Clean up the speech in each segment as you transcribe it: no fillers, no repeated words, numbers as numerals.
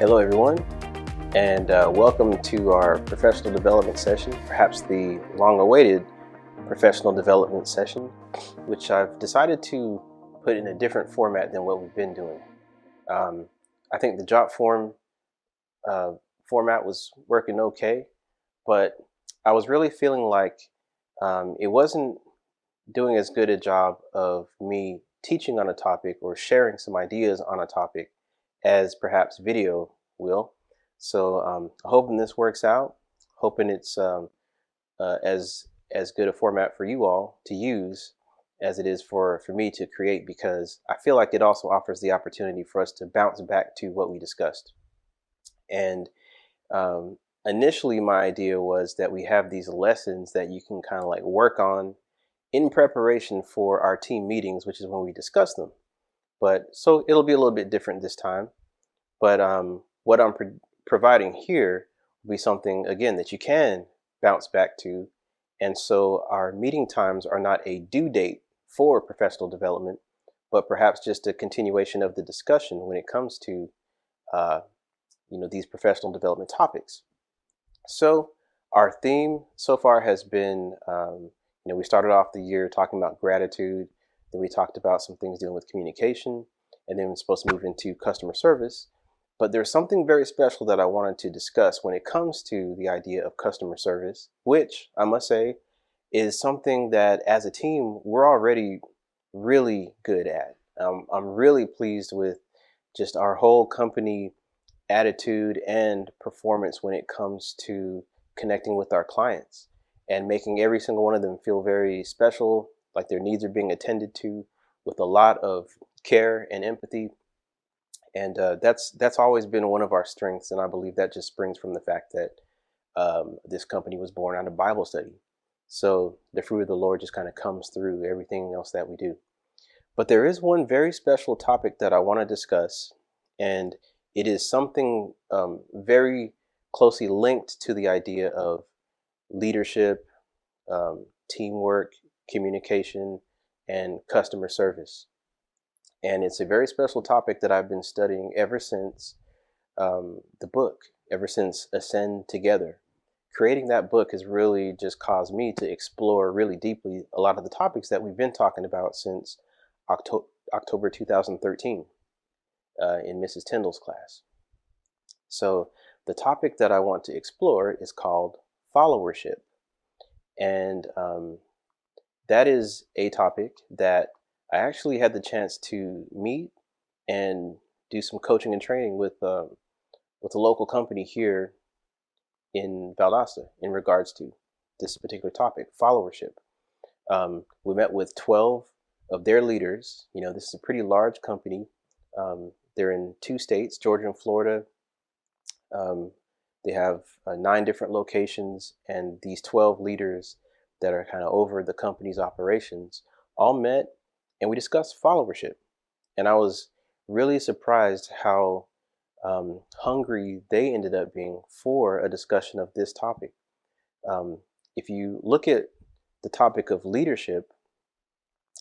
Hello, everyone, and welcome to our professional development session, perhaps the long-awaited professional development session, which I've decided to put in a different format than what we've been doing. Um, I think the job form uh, format was working okay, but I was really feeling like it wasn't doing as good a job of me teaching on a topic or sharing some ideas on a topic as perhaps video will. So hoping this works out, hoping it's as good a format for you all to use as it is for me to create, because I feel like it also offers the opportunity for us to bounce back to what we discussed. And um, initially, my idea was that we have these lessons that you can kind of like work on in preparation for our team meetings, which is when we discuss them. But so it'll be a little bit different this time. But what I'm providing here will be something, again, that you can bounce back to. And so our meeting times are not a due date for professional development, but perhaps just a continuation of the discussion when it comes to uh, these professional development topics. So our theme so far has been, we started off the year talking about gratitude. Then we talked about some things dealing with communication, and then we're supposed to move into customer service. But there's something very special that I wanted to discuss when it comes to the idea of customer service, which I must say is something that as a team, we're already really good at. I'm really pleased with just our whole company attitude and performance when it comes to connecting with our clients and making every single one of them feel very special, like their needs are being attended to with a lot of care and empathy. And that's always been one of our strengths, and I believe that just springs from the fact that this company was born out of Bible study. So the fruit of the Lord just kind of comes through everything else that we do. But there is one very special topic that I want to discuss, and it is something very closely linked to the idea of leadership, teamwork, communication, and customer service. And it's a very special topic that I've been studying ever since the book, ever since Ascend Together. Creating that book has really just caused me to explore really deeply a lot of the topics that we've been talking about since October 2013 in Mrs. Tyndall's class. So the topic that I want to explore is called followership. And that is a topic that I actually had the chance to meet and do some coaching and training with a local company here in Valdosta in regards to this particular topic, followership. We met with 12 of their leaders. This is a pretty large company. They're in 2 states, Georgia and Florida. Um, they have 9 different locations, and these 12 leaders that are kind of over the company's operations all met, and we discussed followership. And I was really surprised how hungry they ended up being for a discussion of this topic. Um, if you look at the topic of leadership,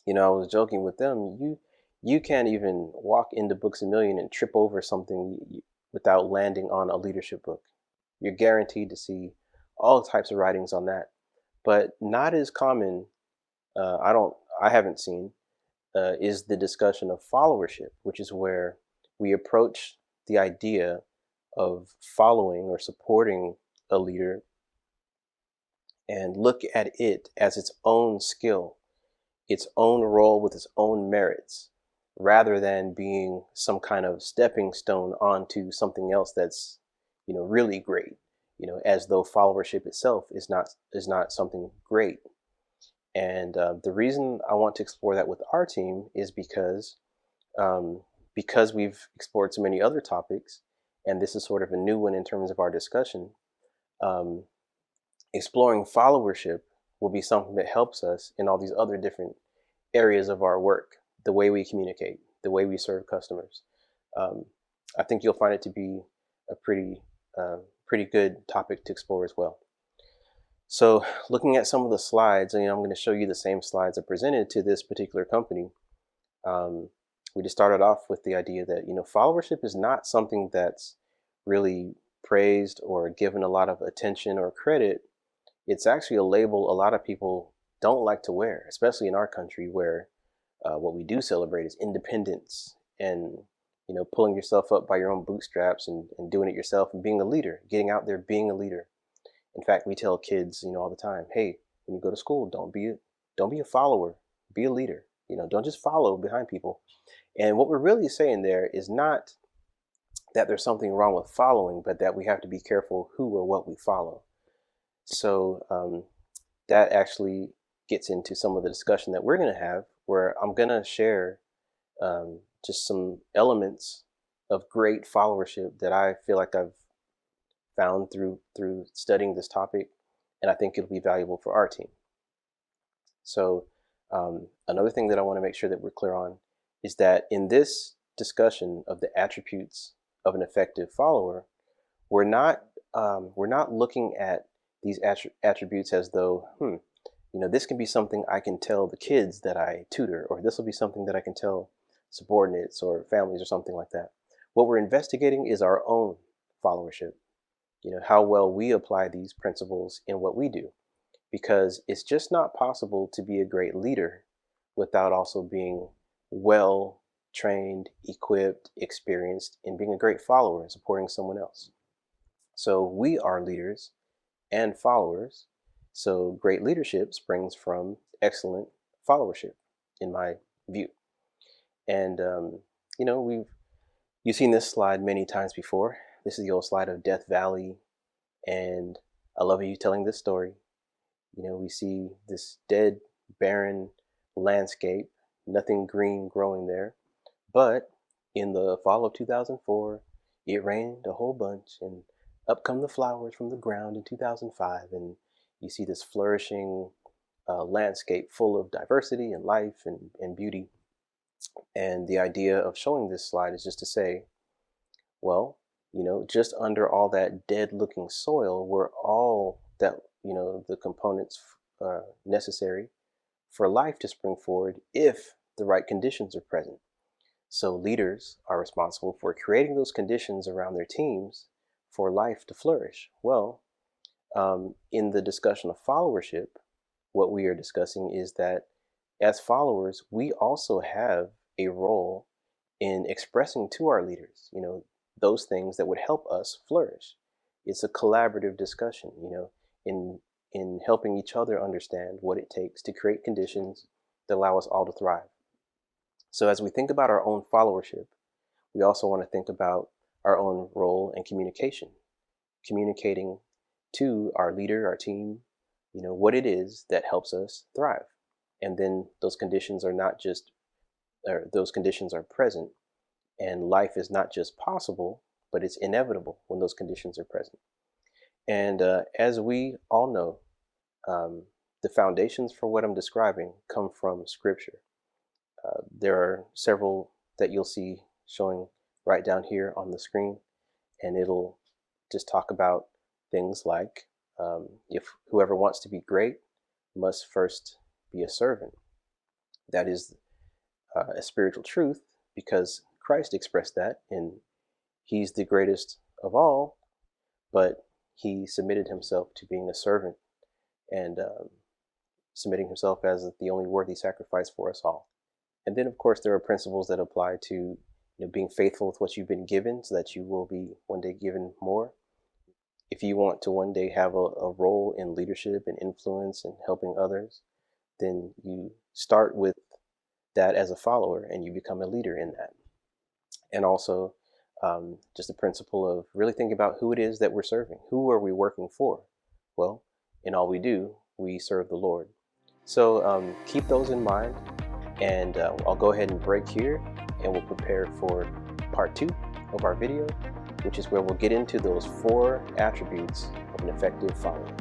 I was joking with them. You can't even walk into Books a Million and trip over something without landing on a leadership book. You're guaranteed to see all types of writings on that, but not as common. I haven't seen is the discussion of followership, which is where we approach the idea of following or supporting a leader and look at it as its own skill, its own role with its own merits, rather than being some kind of stepping stone onto something else that's really great. As though followership itself is not something great. And the reason I want to explore that with our team is um, because we've explored so many other topics, and this is sort of a new one in terms of our discussion. Um, Exploring followership will be something that helps us in all these other different areas of our work, the way we communicate, the way we serve customers. Um, I think you'll find it to be a pretty good topic to explore as well. So, looking at some of the slides, and I'm going to show you the same slides I presented to this particular company. Um, we just started off with the idea that followership is not something that's really praised or given a lot of attention or credit, it's actually a label a lot of people don't like to wear, especially in our country where what we do celebrate is independence and pulling yourself up by your own bootstraps and doing it yourself and being a leader, getting out there being a leader. In fact, we tell kids, all the time, hey, when you go to school, don't be a follower, be a leader. Don't just follow behind people. And what we're really saying there is not that there's something wrong with following, but that we have to be careful who or what we follow. So that actually gets into some of the discussion that we're going to have, where I'm going to share just some elements of great followership that I feel like I've found through studying this topic, and I think it'll be valuable for our team. So another thing that I want to make sure that we're clear on is that in this discussion of the attributes of an effective follower, we're not looking at these attributes as though, this can be something I can tell the kids that I tutor, or this will be something that I can tell subordinates or families or something like that. What we're investigating is our own followership, how well we apply these principles in what we do, because it's just not possible to be a great leader without also being well trained, equipped, experienced in being a great follower and supporting someone else. So we are leaders and followers. So great leadership springs from excellent followership, in my view. And you've seen this slide many times before. This is the old slide of Death Valley, and I love you telling this story. We see this dead, barren landscape, nothing green growing there. But in the fall of 2004, it rained a whole bunch, and up come the flowers from the ground in 2005, and you see this flourishing landscape full of diversity and life and beauty. And the idea of showing this slide is just to say, well, just under all that dead looking soil were all that, the components necessary for life to spring forward if the right conditions are present. So leaders are responsible for creating those conditions around their teams for life to flourish. Well, in the discussion of followership, what we are discussing is that as followers, we also have a role in expressing to our leaders, those things that would help us flourish. It's a collaborative discussion, in helping each other understand what it takes to create conditions that allow us all to thrive. So as we think about our own followership, we also want to think about our own role in communicating to our leader, our team, what it is that helps us thrive. And then those conditions are not just, or those conditions are present, and life is not just possible, but it's inevitable when those conditions are present. And as we all know, the foundations for what I'm describing come from Scripture. There are several that you'll see showing right down here on the screen, and it'll just talk about things like if whoever wants to be great must first be a servant. That is a spiritual truth, because Christ expressed that, and he's the greatest of all, but he submitted himself to being a servant and submitting himself as the only worthy sacrifice for us all. And then, of course, there are principles that apply to being faithful with what you've been given so that you will be one day given more. If you want to one day have a role in leadership and influence and helping others, then you start with that as a follower and you become a leader in that. And also just the principle of really thinking about who it is that we're serving. Who are we working for? Well, in all we do, we serve the Lord. So keep those in mind. And I'll go ahead and break here, and we'll prepare for part 2 of our video, which is where we'll get into those 4 attributes of an effective follower.